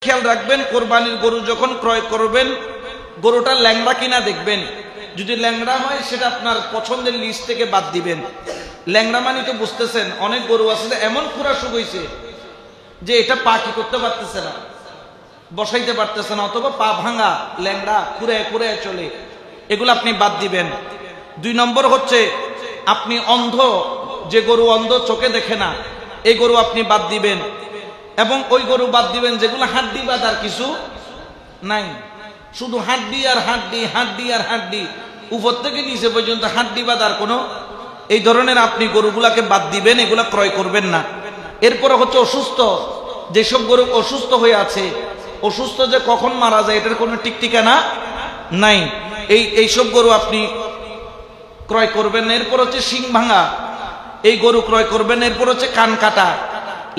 খেয়াল রাখবেন, কোরবানির গরু যখন ক্রয় করবেন, গরুটা ল্যাংড়া কিনা দেখবেন। যদি ল্যাংড়া হয় সেটা আপনার পছন্দের লিস্ট থেকে বাদ দিবেন। ল্যাংড়া মানে তো বুঝতেছেন, অনেক গরু আছে এমন খুরা সুখ হইছে যে এটা পা কি করতে পারতেছে না, বসাইতে পারতেছে না, অথবা পা ভাঙা, ল্যাংড়া, খুঁড়ে খুঁড়ে চলে, এগুলো আপনি বাদ দিবেন। 2 নম্বর হচ্ছে আপনি অন্ধ, যে গরু অন্ধ, চোখে দেখে না, এই গরু আপনি বাদ দিবেন। এবং ওই গরু বাদ দিবেন যেগুলো হাড্ডি বাদ আর কিছু নাই, শুধু হাড্ডি আর হাড্ডি, হাড্ডি আর হাড্ডি, উপর থেকে নিচে পর্যন্ত হাড্ডি বাদ আর কোনো, এই ধরনের আপনি গরুগুলাকে বাদ দিবেন, এগুলা ক্রয় করবেন না। এরপরে হচ্ছে অসুস্থ, যেসব গরু অসুস্থ হয়ে আছে, অসুস্থ যে কখন মারা যায় এটার কোনো ঠিক ঠিকানা নাই, এইসব গরু আপনি ক্রয় করবেন না। এরপর হচ্ছে শিং ভাঙা, এই গরু ক্রয় করবেন। এরপর হচ্ছে কান কাটা,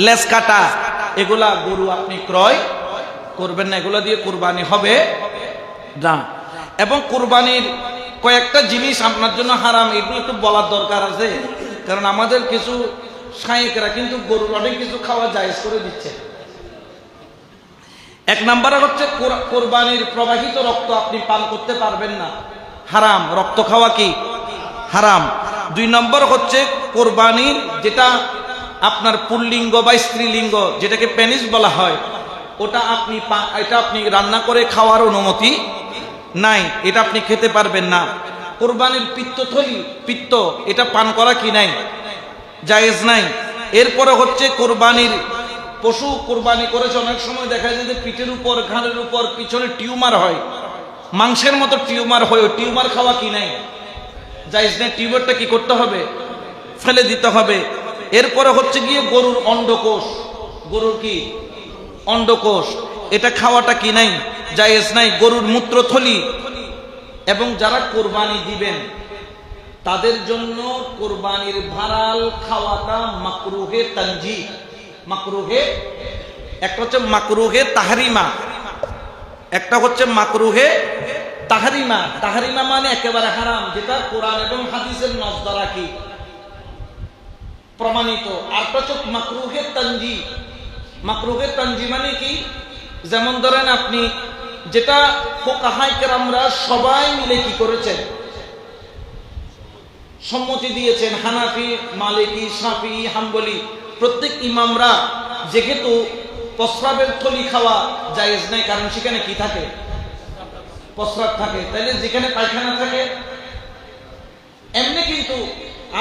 লেজ কাটা, এগুলা গরু আপনি ক্রয় করবেন না, এগুলা দিয়ে কুরবানি হবে না। এবং কুরবানির কয়েকটা জিনিস আপনার জন্য হারাম, এগুলো একটু বলার দরকার আছে, কারণ আমাদের কিছু শায়েকরা কিন্তু গরুর অনেক কিছু খাওয়া জায়েজ করে দিচ্ছে। 1 নম্বরে হচ্ছে কোরবানির প্রবাহিত রক্ত আপনি পান করতে পারবেন না, হারাম, রক্ত খাওয়া কি হারাম। 2 নম্বর হচ্ছে কোরবানির যেটা আপনার পুল্লিঙ্গ বা স্ত্রীলিঙ্গ, যেটাকে পেনিস বলা হয়, এটা আপনি রান্না করে খাওয়ার অনুমতি নাই, এটা আপনি খেতে পারবেন না। কোরবানির পিত্তথলি, পিত্ত, এটা পান করা কি নাই, জায়েজ নাই। এরপরে হচ্ছে কোরবানির পশু কোরবানি করেছে, অনেক সময় দেখা যায় যে পিঠের উপর, ঘাড়ের উপর, পিছনে টিউমার হয়, মাংসের মতো টিউমার হয়, ওই টিউমার খাওয়া কি নাই, জায়েজ নাই। টিউমারটা কি করতে হবে, ফেলে দিতে হবে। এরপরে হচ্ছে গিয়ে গরুর অন্ডকোষ, গরুর কি অন্ডকোষ, এটা খাওয়াটা কি নাই, জায়েজ নাই। গরুর মূত্রথলি, এবং যারা কোরবানি দিবেন তাদের জন্য কোরবানির ভাড়াল খাওয়াটা মাকরুহে তানজি, মাকরুহে, একটা হচ্ছে মাকরুহে তাহরিমা, একটা হচ্ছে মাকরুহে তাহরিমা। তাহরিমা মানে একেবারে হারাম, যেটা কোরআন এবং হাদিসের নস দ্বারা কি প্রমাণিত। আর হচ্ছে মাকরুহে তানজি। মাকরুহে তানজি মানে কি, যেমন ধরেন আপনি যেটা ফুকাহায়ে কেরামরা সবাই মিলে কি করেছেন, সম্মতি দিয়েছেন, হানাফি, মালিকি, শাফি, হাম্বলি, প্রত্যেক ইমামরা, যেহেতু প্রস্রাবের থলি খাওয়া জায়েজ নাই, কারণ সেখানে কি থাকে, প্রস্রাব থাকে, তাইলে যেখানে পায়খানা থাকে, এমনি কিন্তু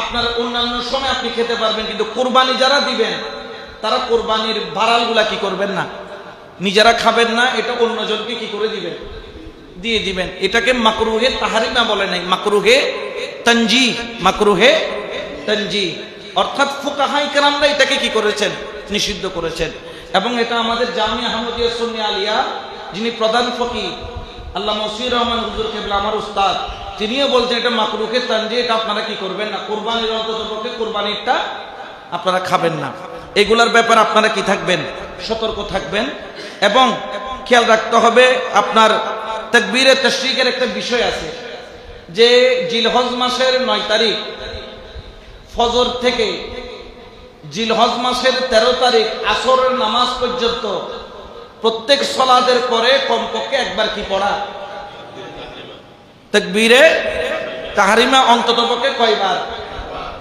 আপনার অন্যান্য সময় আপনি খেতে পারবেন, কিন্তু কোরবানি যারা দিবেন তারা কোরবানির ভাড়ালগুলা কি করবেন না, নিজেরা খাবেন না, এটা অন্যজনকে কি করে দিবেন, দিয়ে দিবেন। এটাকে মাকরুহে তাহরিমা বলে নাই, মাকরুহে তানজি, মাকরুহে তানজি, অর্থাৎ ফুকাহায়ে কেরামরা এটাকে কি করেছেন, নিষিদ্ধ করেছেন। এবং এটা আমাদের জামিয়া আহমদিয়া সুন্নি আলিয়া, যিনি প্রধান ফকিহ আল্লামা মসিউর রহমান হুজুর কেবলা, আমার উস্তাদ, তিনিও বলছেন এটা মাকরুহে তানজি, এটা আপনারা কি করবেন না, কোরবানির অন্ততপক্ষে কোরবানিটা আপনারা খাবেন না। এগুলার ব্যাপারে আপনারা কি থাকবেন, সতর্ক থাকবেন। এবং খেয়াল রাখতে হবে, আপনার তাকবীরে তাশরিকের একটা বিষয় আছে, যে জিলহজ মাসের 9 তারিখ ফজর থেকে জিলহজ মাসের 13 তারিখ আসরের নামাজ পর্যন্ত প্রত্যেক সালাতের পরে কমপক্ষে একবার কি পড়া, তাকবীরে তাহরিমা, অন্ততপক্ষে কয়বার,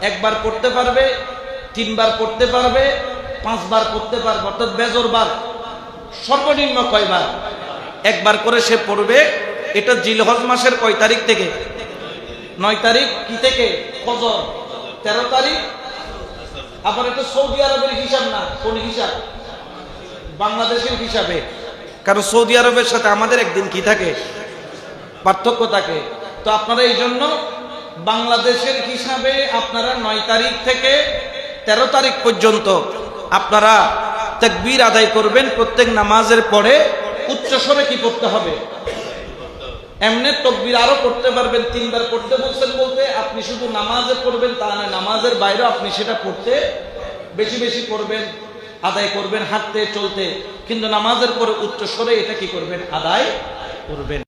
একবার পড়তে পারবে, 3 বার পড়তে পারবে, 5 বার পড়তে পারবে, অর্থাৎ বেজোর বার সর্বনিম্ন কয়বার, একবার করে সে পড়বে। এটা জিলহজ মাসের কয় তারিখ থেকে, 9 তারিখ কি থেকে, ফজর, 13 তারিখ। আবার এটা সৌদি আরবের হিসাব না, কোন হিসাব, বাংলাদেশের হিসাবে, কারণ সৌদি আরবের সাথে আমাদের একদিন কি থাকে, পার্থক্য থাকে। তো আপনারা এই জন্য বাংলাদেশের হিসাবে আপনারা 9 তারিখ থেকে 13 তারিখ পর্যন্ত আপনারা তাকবীর আদায় করবেন। প্রত্যেক নামাজের পরে উচ্চস্বরে কি পড়তে হবে, এমনি তাকবীর আরো পড়তে পারবেন, 3 বার পড়তে বলছেন বলতে আপনি শুধু নামাজে পড়বেন তা না, নামাজের বাইরেও আপনি সেটা পড়তে বেশি বেশি পড়বেন, আদায় করবেন, হাঁটতে চলতে, কিন্তু নামাজের পরে উচ্চস্বরে এটা কি করবেন, আদায় করবেন।